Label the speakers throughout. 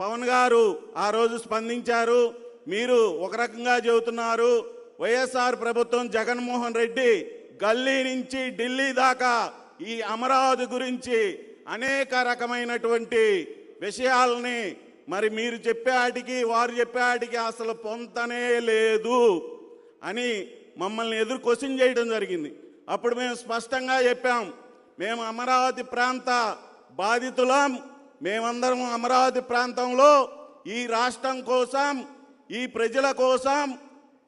Speaker 1: పవన్ గారు ఆ రోజు స్పందించారు. మీరు ఒక రకంగా చెబుతున్నారు. వైఎస్ఆర్ ప్రభుత్వం జగన్మోహన్ రెడ్డి గల్లీ నుంచి ఢిల్లీ దాకా ఈ అమరావతి గురించి అనేక రకమైనటువంటి విషయాలని మరి మీరు చెప్పేటికి వారు చెప్పేటికి అసలు పొంతనే లేదు అని మమ్మల్ని ఎదురు క్వశ్చన్ చేయడం జరిగింది. అప్పుడు మేము స్పష్టంగా చెప్పాం, మేము అమరావతి ప్రాంత బాధితులం. మేమందరం అమరావతి ప్రాంతంలో ఈ రాష్ట్రం కోసం, ఈ ప్రజల కోసం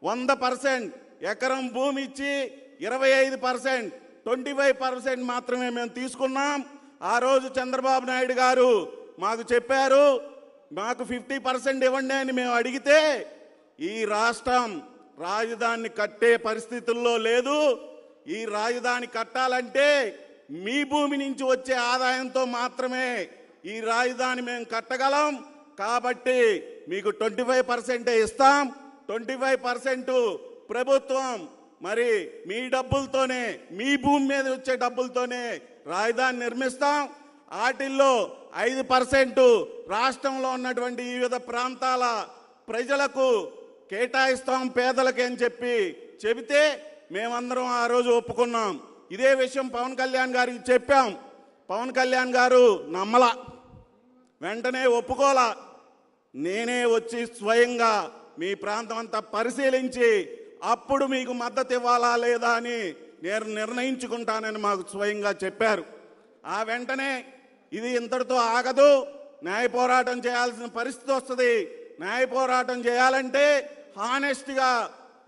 Speaker 1: 100% ఎకరం భూమి ఇచ్చి 25%, 25% మాత్రమే మేము తీసుకున్నాం. ఆ రోజు చంద్రబాబు నాయుడు గారు మాకు చెప్పారు, మాకు 50% ఇవ్వండి అని మేము అడిగితే ఈ రాష్ట్రం రాజధాని కట్టే పరిస్థితుల్లో లేదు. ఈ రాజధాని కట్టాలంటే మీ భూమి నుంచి వచ్చే ఆదాయంతో మాత్రమే ఈ రాజధాని మేము కట్టగలం. కాబట్టి మీకు 25% ఇస్తాం. 25% ప్రభుత్వం మరి మీ డబ్బులతోనే, మీ భూమి మీద వచ్చే డబ్బులతోనే రాజధాని నిర్మిస్తాం. వాటిల్లో 5% రాష్ట్రంలో ఉన్నటువంటి వివిధ ప్రాంతాల ప్రజలకు కేటాయిస్తాం, పేదలకి అని చెబితే మేమందరం ఆ రోజు ఒప్పుకున్నాం. ఇదే విషయం పవన్ కళ్యాణ్ గారికి చెప్పాం. పవన్ కళ్యాణ్ గారు నమ్మల, వెంటనే ఒప్పుకోలా. నేనే వచ్చి స్వయంగా మీ ప్రాంతం అంతా పరిశీలించి అప్పుడు మీకు మద్దతు ఇవ్వాలా లేదా అని నేను నిర్ణయించుకుంటానని మాకు స్వయంగా చెప్పారు. ఆ వెంటనే ఇది ఇంతటితో ఆగదు, న్యాయ పోరాటం చేయాల్సిన పరిస్థితి వస్తుంది. న్యాయ పోరాటం చేయాలంటే హానెస్ట్గా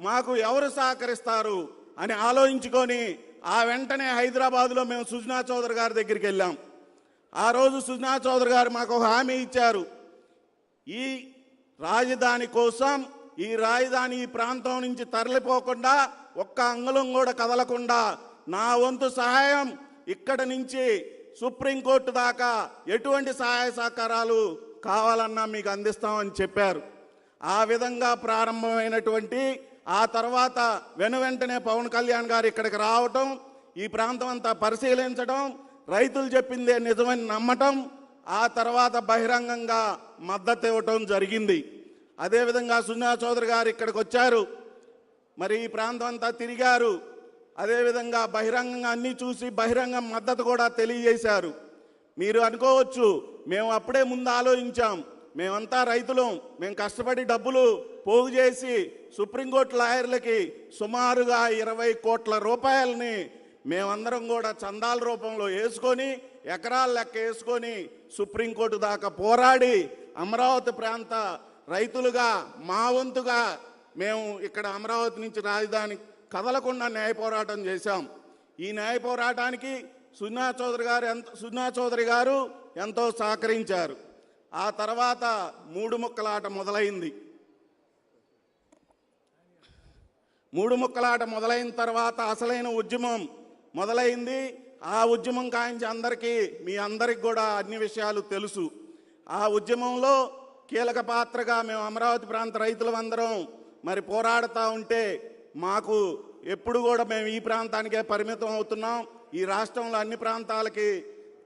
Speaker 1: మాకు ఎవరు సహకరిస్తారు అని ఆలోచించుకొని ఆ వెంటనే హైదరాబాద్లో మేము సుజనా చౌదరి గారి దగ్గరికి వెళ్ళాం. ఆ రోజు సుజనా చౌదరి గారు మాకు ఒక హామీ ఇచ్చారు. ఈ రాజధాని కోసం, ఈ రాజధాని ఈ ప్రాంతం నుంచి తరలిపోకుండా, ఒక్క అంగుళం కూడా కదలకుండా నా వంతు సహాయం ఇక్కడ నుంచి సుప్రీంకోర్టు దాకా ఎటువంటి సహాయ సహకారాలు కావాలన్నా మీకు అందిస్తామని చెప్పారు. ఆ విధంగా ప్రారంభమైనటువంటి ఆ తర్వాత వెంటనే పవన్ కళ్యాణ్ గారు ఇక్కడికి రావటం, ఈ ప్రాంతం అంతా పరిశీలించడం, రైతులు చెప్పిందే నిజమని నమ్మటం, ఆ తర్వాత బహిరంగంగా మద్దతు ఇవ్వటం జరిగింది. అదేవిధంగా సుజనా చౌదరి గారు ఇక్కడికి వచ్చారు, మరి ఈ ప్రాంతం అంతా తిరిగారు. అదేవిధంగా బహిరంగంగా అన్నీ చూసి బహిరంగ మద్దతు కూడా తెలియజేశారు. మీరు అనుకోవచ్చు, మేము అప్పుడే ముందు ఆలోచించాం, మేమంతా రైతులం, మేము కష్టపడి డబ్బులు పోగు చేసి సుప్రీంకోర్టు లాయర్లకి సుమారుగా 20 కోట్ల రూపాయలని మేమందరం కూడా చందాల రూపంలో వేసుకొని, ఎకరాల లెక్క వేసుకొని సుప్రీంకోర్టు దాకా పోరాడి అమరావతి ప్రాంత రైతులుగా మా వంతుగా మేము ఇక్కడ అమరావతి నుంచి రాజధాని కదలకుండా న్యాయ పోరాటం చేశాం. ఈ న్యాయ పోరాటానికి సుజనా చౌదరి గారు ఎంతో సహకరించారు. ఆ తర్వాత మూడు ముక్కలాట మొదలైంది. మూడు ముక్కలాట మొదలైన తర్వాత అసలైన ఉద్యమం మొదలైంది. ఆ ఉద్యమం కాయించి మీ అందరికి కూడా అన్ని విషయాలు తెలుసు. ఆ ఉద్యమంలో కీలక పాత్రగా మేము అమరావతి ప్రాంత రైతులందరం మరి పోరాడుతూ ఉంటే మాకు ఎప్పుడు కూడా మేము ఈ ప్రాంతానికే పరిమితం అవుతున్నాం, ఈ రాష్ట్రంలో అన్ని ప్రాంతాలకి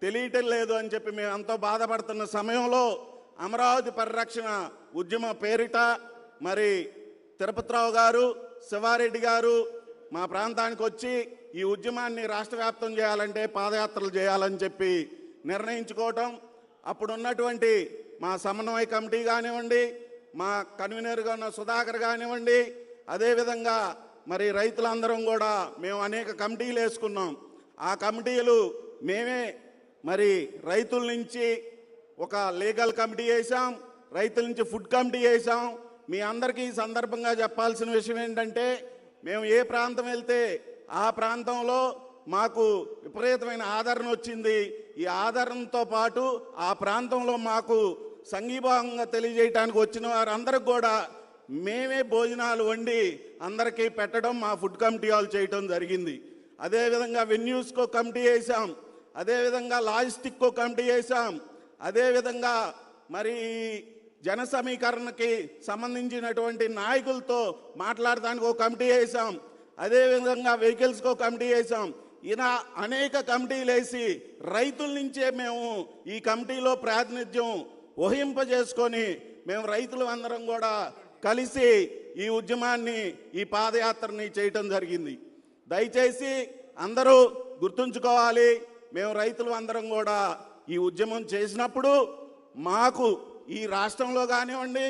Speaker 1: తెలియటం లేదు అని చెప్పి మేము ఎంతో బాధపడుతున్న సమయంలో అమరావతి పరిరక్షణ ఉద్యమ పేరిట మరి తిరుపతిరావు గారు, శివారెడ్డి గారు మా ప్రాంతానికి వచ్చి ఈ ఉద్యమాన్ని రాష్ట్ర వ్యాప్తం చేయాలంటే పాదయాత్రలు చేయాలని చెప్పి నిర్ణయించుకోవటం, అప్పుడున్నటువంటి మా సమన్వయ కమిటీ కానివ్వండి, మా కన్వీనర్గా ఉన్న సుధాకర్ కానివ్వండి, అదేవిధంగా మరి రైతులందరం కూడా మేము అనేక కమిటీలు వేసుకున్నాం. ఆ కమిటీలు మేమే మరి రైతుల నుంచి ఒక లీగల్ కమిటీ వేసాం, రైతుల నుంచి ఫుడ్ కమిటీ వేసాం. మీ అందరికీ ఈ సందర్భంగా చెప్పాల్సిన విషయం ఏంటంటే, మేము ఏ ప్రాంతం వెళ్తే ఆ ప్రాంతంలో మాకు విపరీతమైన ఆదరణ వచ్చింది. ఈ ఆదరణతో పాటు ఆ ప్రాంతంలో మాకు సంఘీభావంగా తెలియజేయడానికి వచ్చిన వారందరికి కూడా మేమే భోజనాలు వండి అందరికీ పెట్టడం మా ఫుడ్ కమిటీ వాళ్ళు చేయడం జరిగింది. అదేవిధంగా వెన్యూస్కో కమిటీ వేసాం, అదేవిధంగా లాజిస్టిక్కో కమిటీ వేసాం, అదేవిధంగా మరి జన సమీకరణకి సంబంధించినటువంటి నాయకులతో మాట్లాడడానికి ఒక కమిటీ వేసాం, అదేవిధంగా వెహికల్స్కో కమిటీ వేసాం. ఇలా అనేక కమిటీలు వేసి రైతుల నుంచే మేము ఈ కమిటీలో ప్రాతినిధ్యం ఊహింపజేసుకొని మేము రైతులు అందరం కూడా కలిసి ఈ ఉద్యమాన్ని, ఈ పాదయాత్రని చేయటం జరిగింది. దయచేసి అందరూ గుర్తుంచుకోవాలి, మేము రైతులు అందరం కూడా ఈ ఉద్యమం చేసినప్పుడు మాకు ఈ రాష్ట్రంలో కానివ్వండి,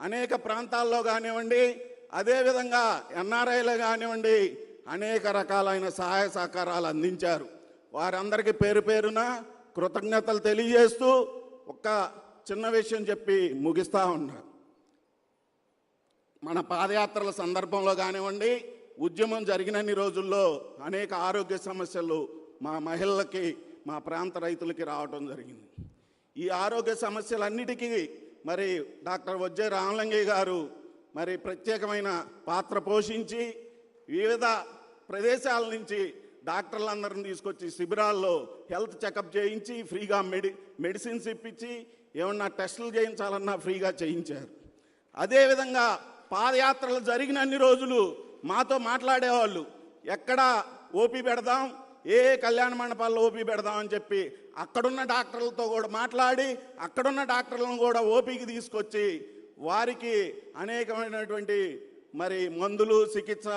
Speaker 1: అనేక ప్రాంతాల్లో కానివ్వండి, అదేవిధంగా ఎన్ఆర్ఐలు కానివ్వండి, అనేక రకాలైన సహాయ సహకారాలు అందించారు. వారందరికీ పేరు పేరున కృతజ్ఞతలు తెలియజేస్తూ ఒక చిన్న విషయం చెప్పి ముగిస్తూ ఉన్నారు. మన పాదయాత్రల సందర్భంలో కానివ్వండి, ఉద్యమం జరిగినన్ని రోజుల్లో అనేక ఆరోగ్య సమస్యలు మా మహిళలకి, మా ప్రాంత రైతులకి రావటం జరిగింది. ఈ ఆరోగ్య సమస్యలన్నిటికీ మరి డాక్టర్ వజ్జే రామలింగయ్య గారు మరి ప్రత్యేకమైన పాత్ర పోషించి వివిధ ప్రదేశాల నుంచి డాక్టర్లందరిని తీసుకొచ్చి శిబిరాల్లో హెల్త్ చెకప్ చేయించి ఫ్రీగా మెడిసిన్స్ ఇప్పించి ఏమన్నా టెస్టులు చేయించాలన్నా ఫ్రీగా చేయించారు. అదేవిధంగా పాదయాత్రలు జరిగినన్ని రోజులు మాతో మాట్లాడేవాళ్ళు, ఎక్కడ ఓపీ పెడదాం, ఏ కళ్యాణ మండపాల్లో ఓపీ పెడదాం అని చెప్పి అక్కడున్న డాక్టర్లతో కూడా మాట్లాడి అక్కడున్న డాక్టర్లను కూడా ఓపీకి తీసుకొచ్చి వారికి అనేకమైనటువంటి మరి మందులు, చికిత్స